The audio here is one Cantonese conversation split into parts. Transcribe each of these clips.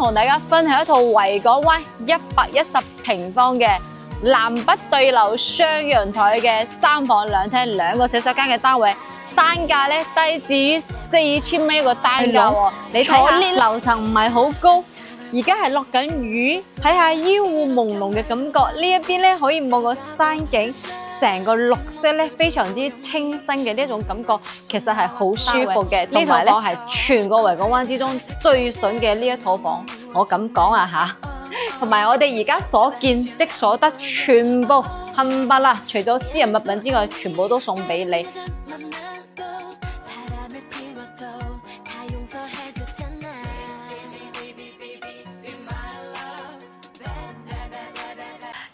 同大家分享一套維港灣110平方嘅南北對流雙陽台嘅3房2廳2個洗手間嘅單位，單價咧低至於4000蚊一個單價喎。你睇下樓層唔係好高，而家係落緊雨，睇下煙霧朦朧嘅感覺。呢一邊咧可以望個山景。成個綠色咧非常之清新嘅呢一種感覺，其實係好舒服嘅。呢套房係全個維港灣之中最筍嘅呢一套房，我咁講啊吓。同埋我哋而家所見即所得，全部冚唪唥，除咗私人物品之外，全部都送俾你。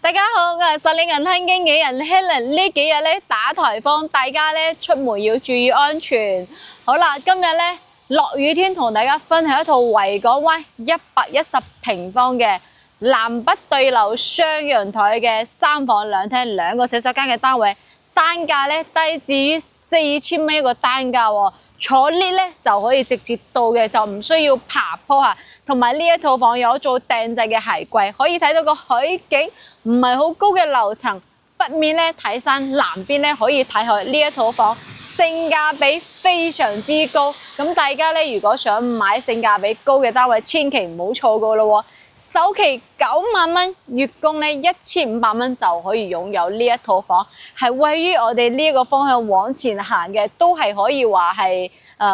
大家好，我係實力銀廳經紀人 Helen。呢幾日咧打颱風，大家咧出門要注意安全。好啦，今日咧落雨天，同大家分享一套維港灣110平方嘅南北對流雙陽台嘅3房2廳2個洗手間嘅單位，單價咧低至於4000蚊一個單價喎。坐 lift 咧就可以直接到嘅，就唔需要爬坡嚇。同埋呢一套房有做訂製嘅鞋櫃，可以睇到個海景，唔係好高嘅樓層，北面咧睇山，南邊咧可以睇海。呢一套房性價比非常之高，咁大家咧如果想買性價比高嘅單位，千祈唔好錯過咯喎！首期9萬蚊，月供咧1500蚊就可以擁有呢一套房，係位於我哋呢一個方向往前行嘅，都係可以話係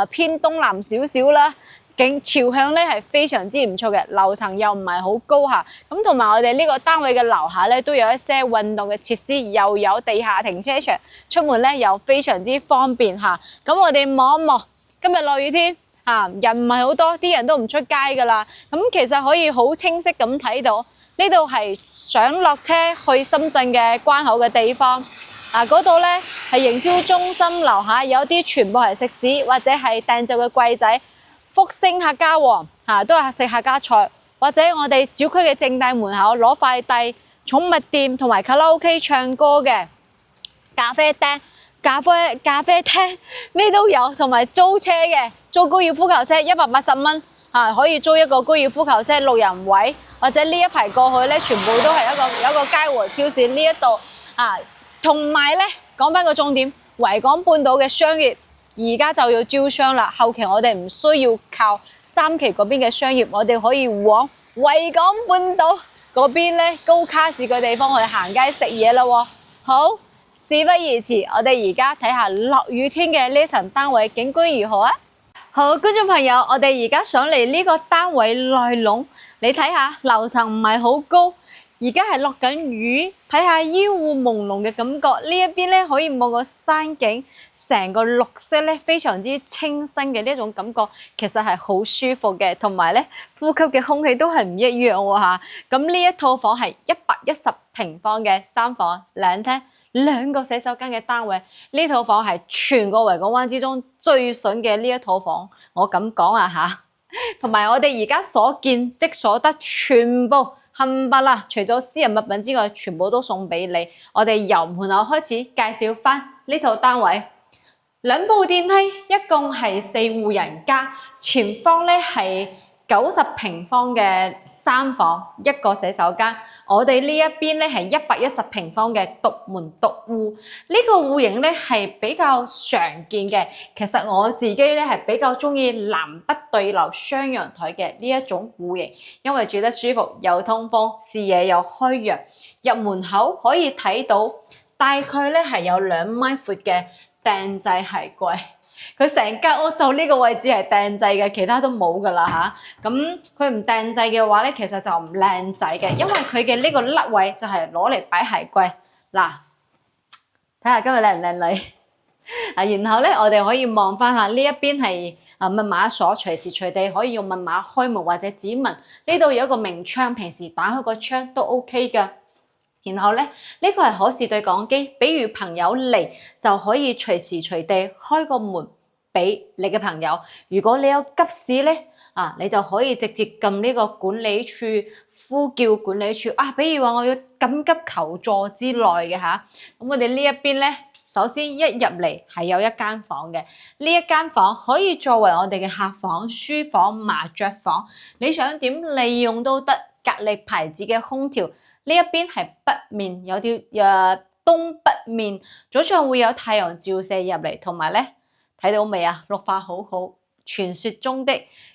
偏東南少少啦。朝向咧係非常之唔錯嘅，樓層又唔係好高嚇，咁同埋我哋呢個單位嘅樓下咧都有一些運動嘅設施，又有地下停車場，出門咧又非常之方便嚇。咁我哋望一望，今日落雨天嚇，人唔係好多，啲人都唔出街噶啦。咁其實可以好清晰咁睇到，呢度係想落車去深圳嘅關口嘅地方。嗰度咧係營銷中心樓下有啲全部係食肆或者係訂做嘅櫃仔。福星客家王都係食客家菜，或者我哋小區嘅正大門口攞快遞、寵物店同埋卡拉 OK 唱歌嘅咖啡廳咩都有，同埋租車嘅，租高爾夫球車180蚊可以租一個高爾夫球車6人位，或者呢一排過去咧，全部都係有一個佳和超市呢一度同埋咧講翻個重點，維港半島嘅商業。而家就要招商啦，後期我哋唔需要靠3期嗰邊嘅商業，我哋可以往維港半島嗰邊咧高卡士嘅地方去行街食嘢啦喎。好，事不宜遲，我哋而家睇下落雨天嘅呢層單位景觀如何啊！好，觀眾朋友，我哋而家上嚟呢個單位內籠，你睇下樓層唔係好高。而家係落緊雨，睇下煙霧朦朧嘅感覺。呢一邊咧可以望個山景，成個綠色咧非常之清新嘅呢一種感覺，其實係好舒服嘅。同埋咧，呼吸嘅空氣都係唔一樣喎嚇。咁呢一套房係110平方嘅3房2廳2個洗手間嘅單位。呢套房係全個維港灣之中最筍嘅呢一套房，我咁講啊嚇。同埋我哋而家所見即所得，全部冚唪唥，除咗私人物品之外，全部都送俾你。我哋由門口開始介紹翻呢套單位，2部電梯，一共係4戶人家，前方咧係90平方嘅3房1個洗手間。我哋呢一邊咧係110平方嘅獨門獨戶，呢個戶型咧係比較常見嘅。其實我自己咧係比較中意南北對流雙陽台嘅呢一種戶型，因為住得舒服，又通風，視野又開揚。入門口可以睇到大概咧係有2米闊嘅訂製鞋櫃。佢成間屋就呢個位置係訂製嘅，其他都冇噶啦嚇。咁佢唔訂製嘅話咧，其實就唔靚仔嘅，因為佢嘅呢個甩位就係攞嚟擺鞋櫃。嗱，睇下今日靚唔靚女？然後咧，我哋可以望翻下呢一邊係密碼鎖，隨時隨地可以用密碼開門或者指紋。呢度有一個明窗，平時打開個窗都 OK 噶。然後咧，呢個係可視對講機，比如朋友嚟就可以隨時隨地開個門俾你嘅朋友。如果你有急事咧，你就可以直接撳呢個管理處，呼叫管理處比如話我要緊急求助之類嘅嚇。咁我哋呢一邊咧首先一入嚟係有一間房嘅，呢一間房可以作為我哋嘅客房、書房、麻雀房，你想點利用都得。格力牌子嘅空調，呢一邊係北面，有啲東北面，早上會有太陽照射入嚟，同埋咧睇到未啊？綠化好好，傳說中的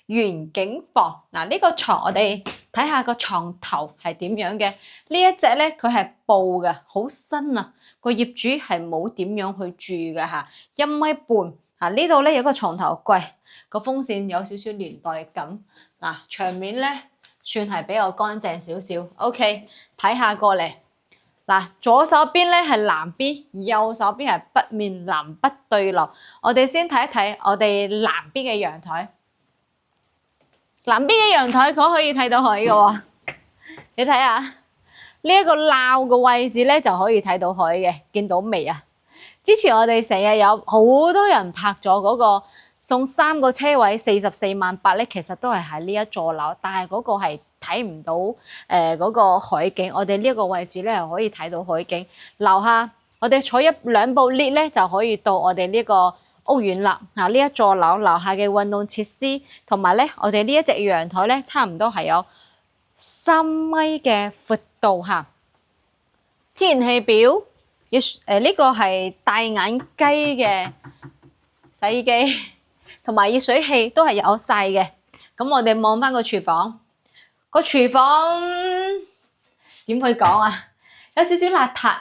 園景房。嗱，呢個床我哋睇下個床頭係點樣嘅。呢一隻咧佢係布嘅，好新啊！個業主係冇點樣去住嘅嚇，1.5米嚇。呢度咧有個床頭櫃，個風扇有少少年代感。嗱，牆面咧算係比較乾淨少少。OK， 睇下過嚟。嗱，左手邊咧係南邊，右手邊係北面，南北對流。我哋先睇一睇我哋南邊嘅陽台。南邊嘅陽台可以睇到海嘅喎，你睇下呢一個鬧嘅位置咧就可以睇到海嘅，見到未啊？之前我哋成日有好多人拍咗嗰個送3個車位44萬8咧，其實都係喺呢一座樓，但係嗰個係睇唔到嗰個海景。我哋呢一個位置咧係可以睇到海景。樓下我哋坐2部 lift 咧就可以到我哋呢個屋苑啦。嗱，呢一座樓樓下嘅運動設施同埋咧，我哋呢一隻陽台咧差唔多係有3米嘅闊度嚇。天然氣表呢個係大眼雞嘅洗衣機同埋熱水器都係有晒嘅。咁我哋望翻個廚房，個廚房點去講啊？有少少邋遢，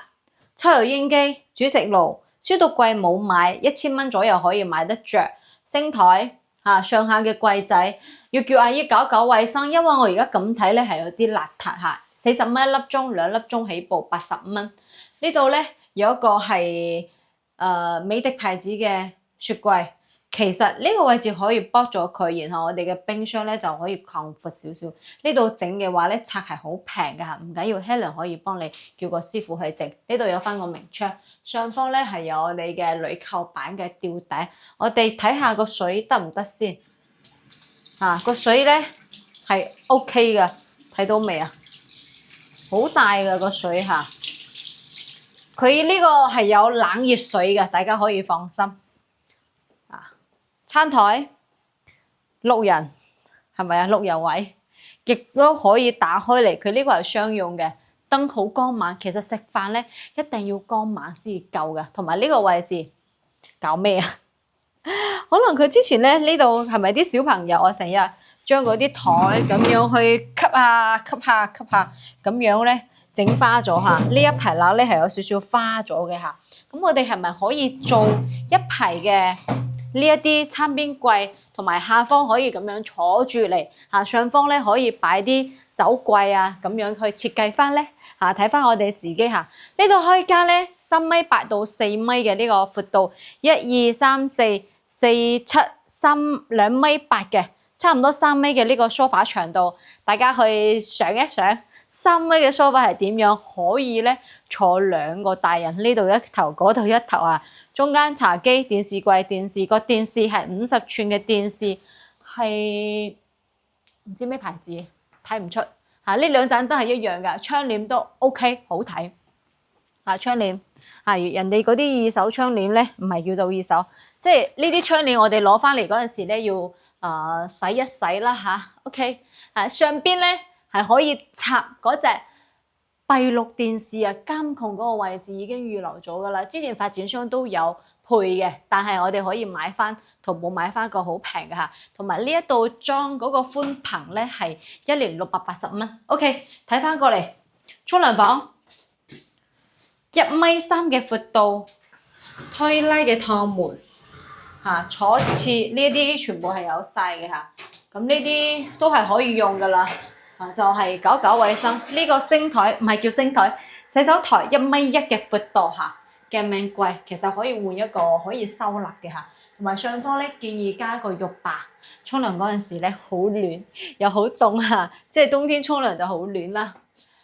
抽油煙機、煮食爐、消毒櫃冇買，1000蚊左右可以買得着。星台上下嘅櫃仔，要叫阿姨搞搞衛生，因為我而家咁睇咧係有啲邋遢嚇。40蚊1粒鐘，2粒鐘起步85蚊。呢度咧有一個係美的牌子嘅雪櫃。其實呢個位置可以剝咗佢，然後我哋嘅冰箱咧就可以擴闊少少。呢度整嘅話咧，拆係好平㗎嚇，唔緊要 Helen 可以幫你叫個師傅去整。呢度有翻個明窗，上方咧係有我哋嘅鋁扣板嘅吊帶。我哋睇下個水得唔得先？個水咧係 OK 㗎，睇到未啊？好大㗎個水嚇，佢呢個係有冷熱水嘅，大家可以放心。餐台6人係咪啊？6人位，亦都可以打開嚟。佢呢個係商用嘅，燈好光猛。其實食飯咧一定要光猛先夠㗎。同埋呢個位置搞咩啊？可能佢之前咧呢度係咪啲小朋友？我成日將嗰啲台咁樣去吸下咁樣咧整花咗嚇。呢一排樓咧係有少少花咗嘅嚇。咁我哋係咪可以做一排嘅？呢一啲餐邊櫃同埋下方可以咁樣坐住嚟嚇，上方咧可以擺啲酒櫃啊，咁樣去設計翻咧嚇。睇翻我哋自己嚇，呢度開間咧3.8米到4米嘅呢個闊度，1、2、3、4、4、7、2.8米嘅，差唔多3米嘅呢個梳化長度，大家去想一想3米嘅梳化係點樣，可以咧坐2個大人，呢度一頭嗰度一頭啊。中間茶几、電視櫃、個電視係50寸嘅電視，係唔知咩牌子，睇唔出嚇。呢兩盞都係一樣㗎，窗簾都 OK 好睇嚇。窗簾嚇，人哋嗰啲二手窗簾咧，唔係叫做二手，即係呢啲窗簾我哋攞翻嚟嗰陣時咧要洗一洗啦嚇。OK 上邊咧係可以插嗰隻閉路電視啊，監控嗰個位置已經預留咗噶啦。之前發展商都有配嘅，但係我哋可以買翻淘寶買翻個好平嘅嚇。同埋呢一度裝嗰個寬頻咧係1年680蚊。OK， 睇翻過嚟，沖涼房1.3米嘅闊度，推拉嘅趟門嚇，坐廁呢一啲全部係有晒嘅嚇。咁呢啲都係可以用噶啦。就係搞搞衛生。呢個星台唔係叫星台，洗手台1.1米嘅闊度嚇，鏡面櫃其實可以換一個可以收納嘅嚇，同埋上方咧建議加個浴霸。沖涼嗰陣時咧好暖又好凍嚇，即係冬天沖涼就好暖啦。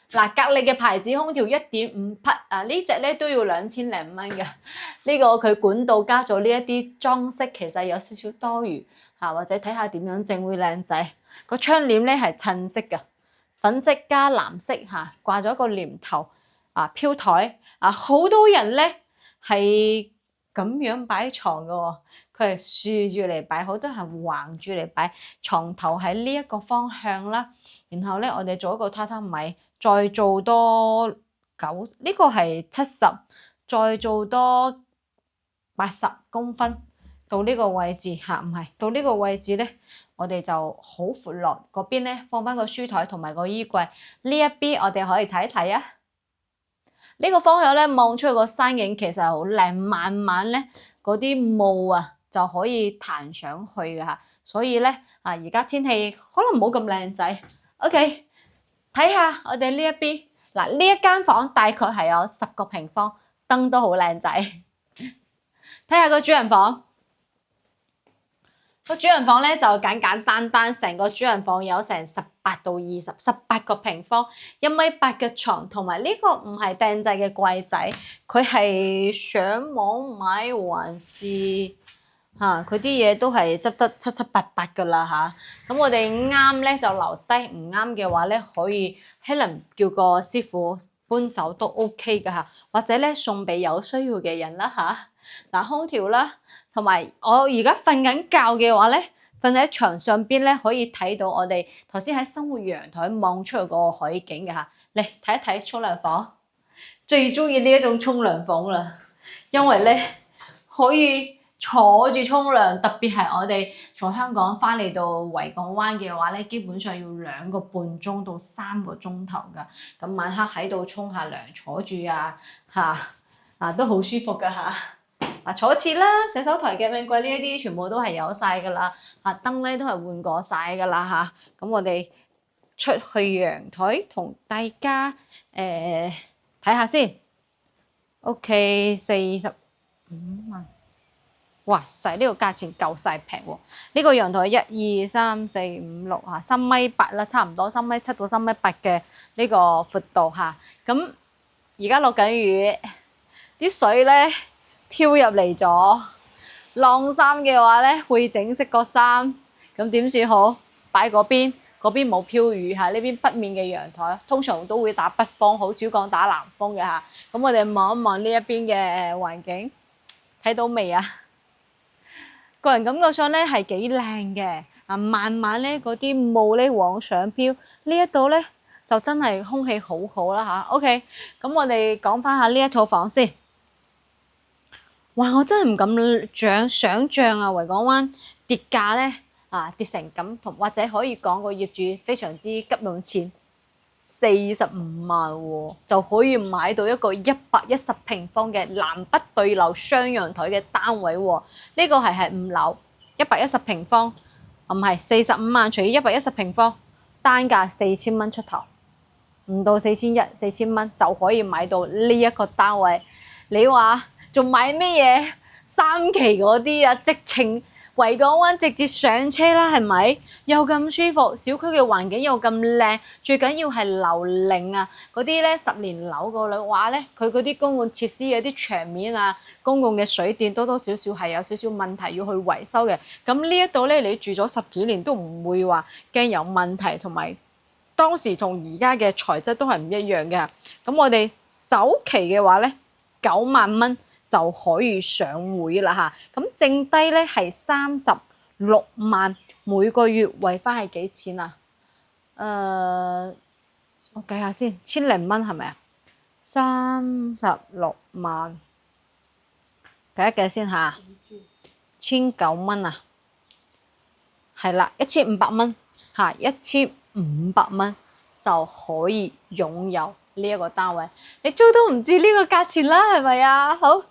嗱，格力嘅牌子空調1.5匹啊，呢隻咧都要2000零蚊嘅。呢個佢管道加咗呢一啲裝飾，其實有少少多餘嚇，或者睇下點樣整會靚仔。個窗簾咧係襯色嘅，粉色加藍色嚇，掛咗個簾頭啊，飄台啊，好多人咧係咁樣擺床嘅喎，佢係豎住嚟擺，好多係橫住嚟擺。床頭喺呢一個方向啦，然後咧我哋做一個榻榻米，再做多呢個係70，再做多80公分到呢個位置嚇，唔係到呢個位置咧，我哋就好闊落。嗰邊咧放翻個書台同埋個衣櫃，呢一邊我哋可以睇一睇啊。呢個方向咧望出去個山景其實係好靚，慢慢咧嗰啲霧啊就可以彈上去嘅嚇。所以咧而家天氣可能冇咁靚仔。OK， 睇下我哋呢一邊嗱，呢一間房大概係有10個平方，燈都好靚仔。睇下個主人房。個主人房咧就簡簡單單，成個主人房有成18到18個平方，1.8米嘅床，同埋呢個唔係訂製嘅櫃仔，佢係上網買還是佢啲嘢都係執得七七八八噶啦嚇。咁我哋啱咧就留低，唔啱嘅話咧可以可能叫個師傅搬走都 OK 噶嚇，或者咧送俾有需要嘅人啦嚇。嗱，空調啦。同埋我而家瞓緊覺嘅話咧，瞓喺床上邊咧可以睇到我哋頭先喺生活陽台望出去嗰個海景嘅嚇。嚟睇一睇沖涼房，最中意呢一種沖涼房啦，因為咧可以坐住沖涼，特別係我哋從香港翻嚟到維港灣嘅話咧，基本上要2個半鐘到3個鐘頭噶。咁晚黑喺度沖下涼，坐住都好舒服噶嚇。坐廁啦，洗手台嘅泳櫃呢一啲全部都係有晒噶啦，燈咧都係換過晒噶啦嚇。咁我哋出去陽台同大家睇下先。OK， 45萬，哇塞！呢個價錢夠晒平喎。呢個陽台1、2、3、4、5、6嚇3.8米啦，差唔多3.7米到3.8米嘅呢個闊度嚇。咁而家落緊雨，啲水咧飄入嚟咗，晾衫嘅話咧會整濕個衫，咁點算好？擺嗰邊冇飄雨嚇，呢邊北面嘅陽台通常都會打北風，好少講打南風嘅嚇。咁我哋望一望呢一邊嘅環境，睇到未啊？個人感覺上咧係幾靚嘅，慢慢咧嗰啲霧咧往上飄，呢一度咧就真係空氣好好啦嚇。OK， 咁我哋講翻下呢一套房先。哇！我真係唔敢想像啊，維港灣跌價咧跌成咁，或者可以講個業主非常之急用錢，45萬喎，就可以買到一個110平方嘅南北對流雙陽台嘅單位喎。呢個係5樓，110平方，唔係45萬除以110平方，單價4000蚊出頭，唔到4100，4000蚊就可以買到呢一個單位。你話？仲買咩嘢3期嗰啲啊？直情維港灣直接上車啦，係咪？又咁舒服，小區嘅環境又咁靚，最緊要係樓齡啊！嗰啲咧10年樓嘅話咧，佢嗰啲公共設施啊、啲牆面啊、公共嘅水電多多少少係有少少問題要去維修嘅。咁呢一度咧，你住咗10幾年都唔會話驚有問題，同埋當時同而家嘅材質都係唔一樣嘅。咁我哋首期嘅話咧，9萬蚊。就可以上會啦嚇，咁剩低咧係36萬，每個月維翻係幾錢啊？我計下先，1000零蚊係咪啊？36萬，計一計先嚇，1900蚊啊，係啦，1500蚊嚇，1500蚊就可以擁有呢一個單位，你租都唔止呢個價錢啦，係咪啊？好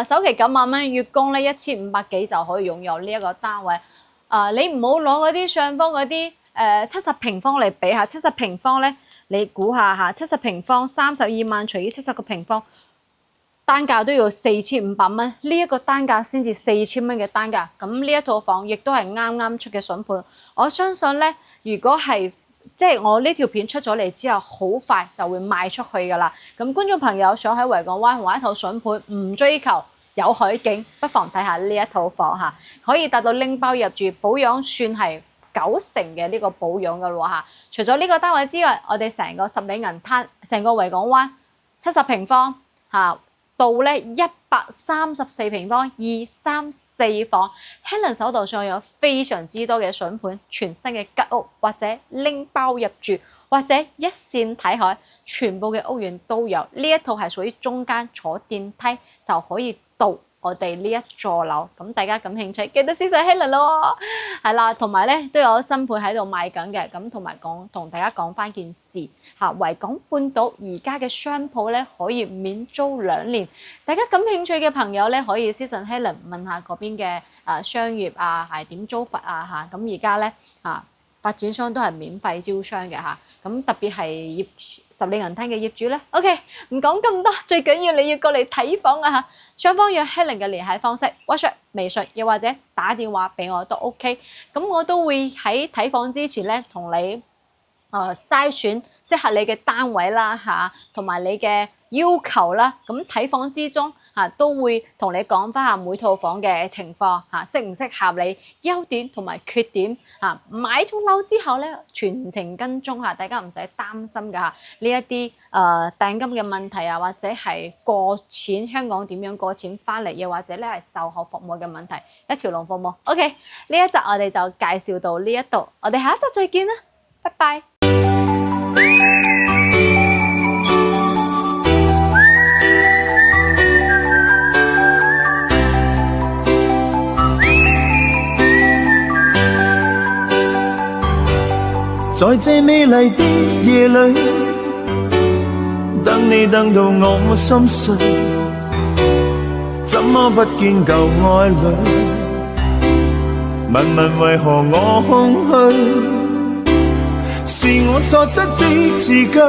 首期9萬蚊，月供咧1500幾就可以擁有呢一個單位。你唔好攞嗰啲上方嗰啲70平方嚟比下，70平方咧，你估下嚇，70平方32萬除以70個平方，單價都要4500蚊，呢一個單價先至4000蚊嘅單價。咁呢一套房亦都係啱啱出嘅筍盤，我相信咧，如果係即係我呢條片出咗嚟之後，好快就會賣出去噶啦。咁觀眾朋友想喺維港灣玩一套筍盤，唔追求有海景，不妨睇下呢一套房嚇，可以達到拎包入住，保養算係90%嘅呢個保養噶咯嚇。除咗呢個單位之外，我哋成個十里銀灘，成個維港灣70平方嚇，到咧134平方234房。Helen 手頭上有非常之多嘅筍盤，全新嘅吉屋或者拎包入住，或者一線睇海，全部嘅屋苑都有。呢一套係屬於中間坐電梯就可以到我哋呢一座樓，咁大家感興趣記得私信 Helen 咯，係啦，同埋咧都有新盤喺度賣緊嘅，咁同埋同大家講翻件事嚇，維港半島而家嘅商鋪咧可以免租2年，大家感興趣嘅朋友咧可以私信 Helen 問下嗰邊嘅商業係點租法嚇，咁而家咧發展商都係免費招商嘅嚇，咁特別係十里銀灘嘅業主咧 ，OK 唔講咁多，最緊要你要過嚟睇房嚇。雙方有 Helen 嘅聯繫方式 ，WhatsApp、微信，又或者打電話俾我都 OK。咁我都會喺睇房之前咧，同你篩選適合你嘅單位啦嚇，同埋你嘅要求啦。咁睇房之中都會同你講翻下每套房嘅情況適唔適合你，優點同埋缺點買咗樓之後咧，全程跟蹤大家唔使擔心㗎呢一啲訂金嘅問題或者係過錢，香港點樣過錢翻嚟，又或者咧係售後服務嘅問題，一條龍服務。OK， 呢一集我哋就介紹到呢一度，我哋下一集再見啦，拜拜。在這美麗的夜裏，等你等到我心碎，怎麼不見舊愛侶？問問為何我空虛？是我錯失的字句，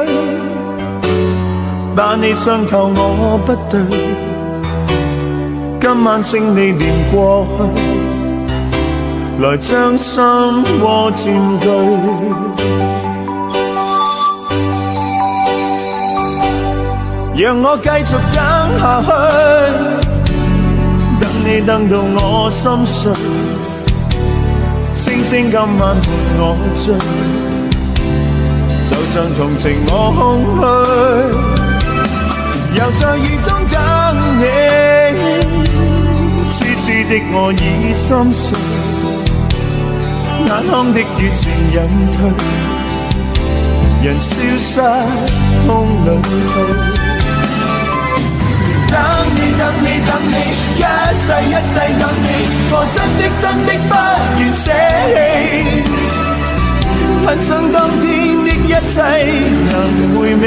但你傷透我不對。今晚請你念過去，來將心窩佔據。讓我繼續等下去，等你等到我心碎，星星今晚陪我醉，就像同情我空虛，又在雨中等你，痴痴的我已心碎，眼眶的熱情隱退，人消失空裏去。等你等你等你，一世一世等你，我真的不願捨棄，很想當天的一切能回味。